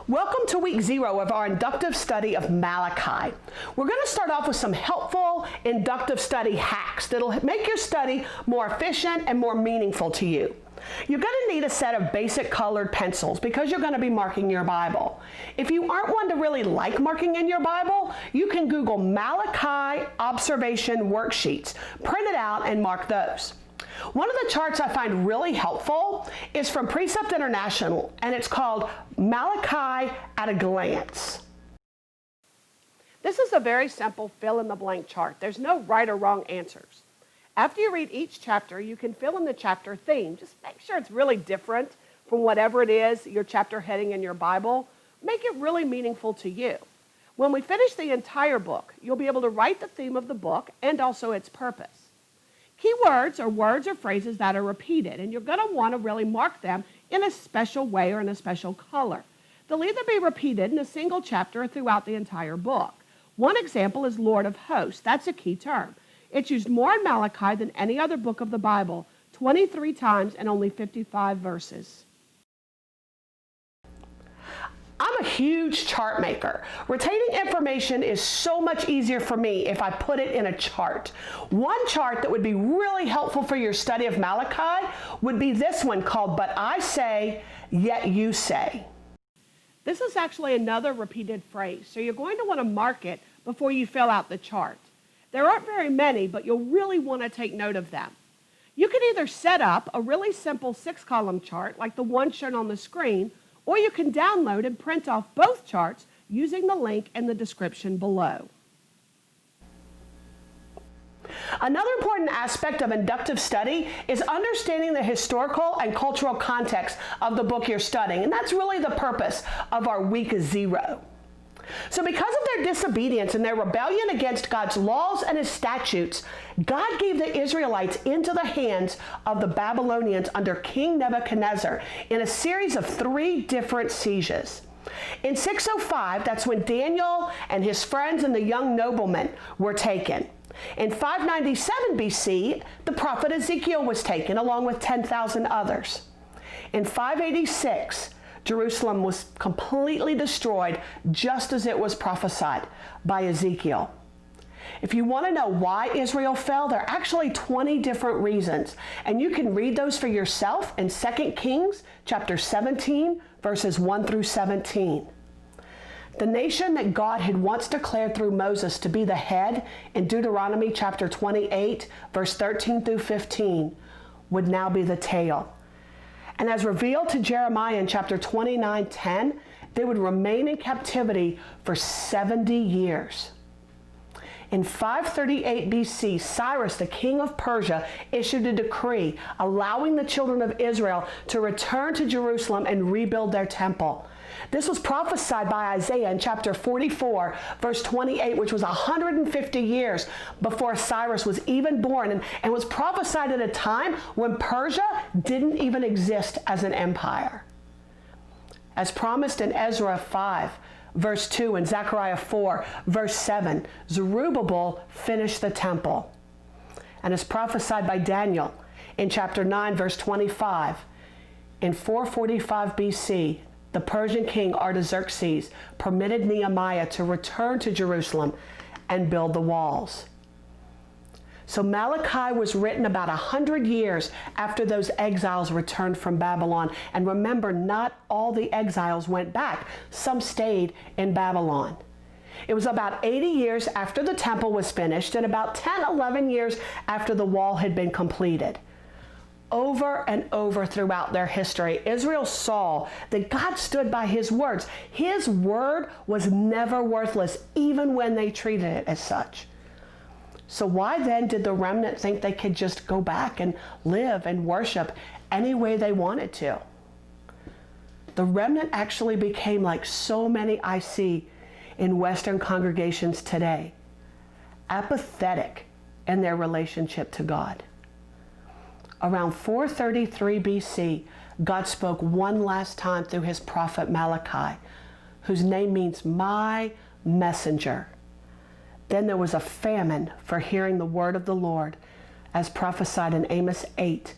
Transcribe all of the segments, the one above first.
Welcome to week 0 of our inductive study of Malachi. We're going to start off with some helpful inductive study hacks that'll make your study more efficient and more meaningful to you. You're going to need a set of basic colored pencils because you're going to be marking your Bible. If you aren't one to really like marking in your Bible, you can Google Malachi observation worksheets, print it out, and mark those. One of the charts I find really helpful is from Precept International, and it's called Malachi at a Glance. This is a very simple fill-in-the-blank chart. There's no right or wrong answers. After you read each chapter, you can fill in the chapter theme. Just make sure it's really different from whatever it is, your chapter heading in your Bible. Make it really meaningful to you. When we finish the entire book, you'll be able to write the theme of the book and also its purpose. Keywords are words or phrases that are repeated, and you're going to want to really mark them in a special way or in a special color. They'll either be repeated in a single chapter or throughout the entire book. One example is Lord of Hosts. That's a key term. It's used more in Malachi than any other book of the Bible, 23 times and only 55 verses. I'm a huge chart maker. Retaining information is so much easier for me if I put it in a chart. One chart that would be really helpful for your study of Malachi would be this one called But I Say, Yet You Say. This is actually another repeated phrase, so you're going to want to mark it before you fill out the chart. There aren't very many, but you'll really want to take note of them. You can either set up a really simple 6-column chart like the one shown on the screen, or you can download and print off both charts using the link in the description below. Another important aspect of inductive study is understanding the historical and cultural context of the book you're studying, and that's really the purpose of our week 0. So because of their disobedience and their rebellion against God's laws and his statutes, God gave the Israelites into the hands of the Babylonians under King Nebuchadnezzar in a series of 3 different sieges. In 605, that's when Daniel and his friends and the young noblemen were taken. In 597 BC, the prophet Ezekiel was taken along with 10,000 others. In 586, Jerusalem was completely destroyed just as it was prophesied by Ezekiel. If you want to know why Israel fell, there are actually 20 different reasons, and you can read those for yourself in 2 Kings chapter 17, verses 1 through 17. The nation that God had once declared through Moses to be the head in Deuteronomy chapter 28, verse 13 through 15, would now be the tail. And as revealed to Jeremiah in chapter 29:10, they would remain in captivity for 70 years. In 538 BC, Cyrus, the king of Persia, issued a decree allowing the children of Israel to return to Jerusalem and rebuild their temple. This was prophesied by Isaiah in chapter 44, verse 28, which was 150 years before Cyrus was even born, and was prophesied at a time when Persia didn't even exist as an empire. As promised in Ezra 5, verse 2, and Zechariah 4, verse 7, Zerubbabel finished the temple. And as prophesied by Daniel in chapter 9, verse 25, in 445 BC, the Persian king Artaxerxes permitted Nehemiah to return to Jerusalem and build the walls. So Malachi was written about 100 years after those exiles returned from Babylon. And remember, not all the exiles went back. Some stayed in Babylon. It was about 80 years after the temple was finished and about 10, 11 years after the wall had been completed. Over and over throughout their history, Israel saw that God stood by his words. His word was never worthless, even when they treated it as such. So why then did the remnant think they could just go back and live and worship any way they wanted to? The remnant actually became like so many I see in Western congregations today, apathetic in their relationship to God. Around 433 BC, God spoke one last time through his prophet Malachi, whose name means my messenger. Then there was a famine for hearing the word of the Lord, as prophesied in Amos 8,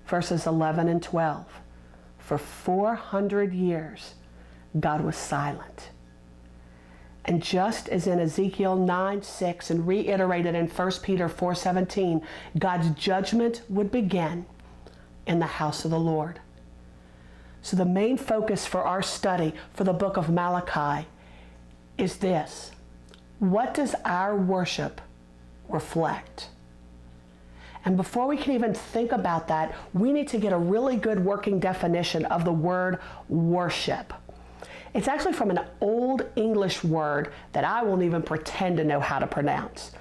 verses 11 and 12. For 400 years, God was silent. And just as in Ezekiel 9:6 and reiterated in 1 Peter 4:17, God's judgment would begin in the house of the Lord. So the main focus for our study for the book of Malachi is this: what does our worship reflect? And before we can even think about that, we need to get a really good working definition of the word worship. It's actually from an old English word that I won't even pretend to know how to pronounce.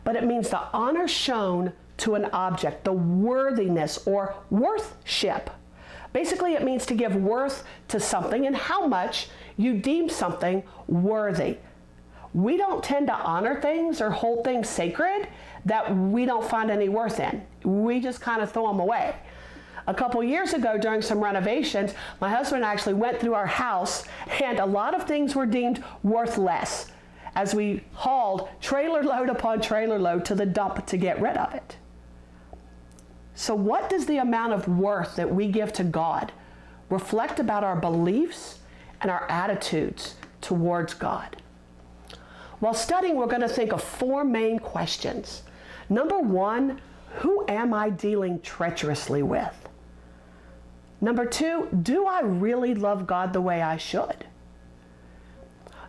But it means the honor shown to an object, the worthiness or worthship. Basically, it means to give worth to something and how much you deem something worthy. We don't tend to honor things or hold things sacred that we don't find any worth in. We just kind of throw them away. A couple years ago during some renovations, my husband and I actually went through our house and a lot of things were deemed worthless as we hauled trailer load upon trailer load to the dump to get rid of it. So what does the amount of worth that we give to God reflect about our beliefs and our attitudes towards God? While studying, we're going to think of four main questions. Number one, who am I dealing treacherously with? Number two, do I really love God the way I should?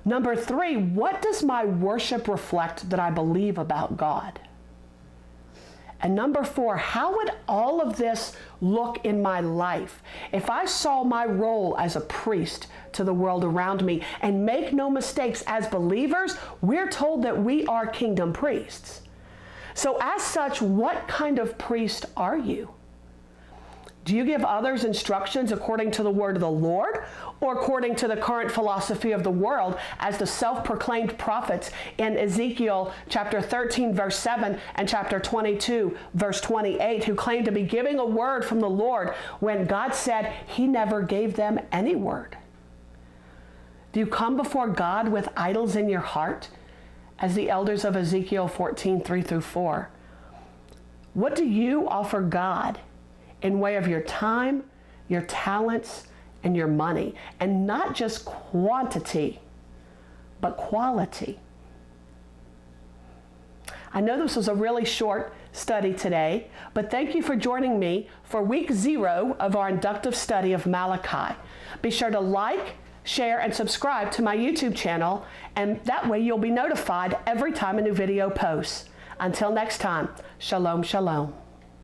Number three, what does my worship reflect that I believe about God? And number four, how would all of this look in my life if I saw my role as a priest to the world around me? And make no mistakes, as believers, we're told that we are kingdom priests. So as such, what kind of priest are you? Do you give others instructions according to the word of the Lord or according to the current philosophy of the world as the self-proclaimed prophets in Ezekiel chapter 13 verse 7 and chapter 22 verse 28 who claim to be giving a word from the Lord when God said he never gave them any word? Do you come before God with idols in your heart as the elders of Ezekiel 14 3-4? What do you offer God in way of your time, your talents, and your money? And not just quantity, but quality. I know this was a really short study today, but thank you for joining me for week 0 of our inductive study of Malachi. Be sure to like, share, and subscribe to my YouTube channel, and that way you'll be notified every time a new video posts. Until next time, shalom, shalom.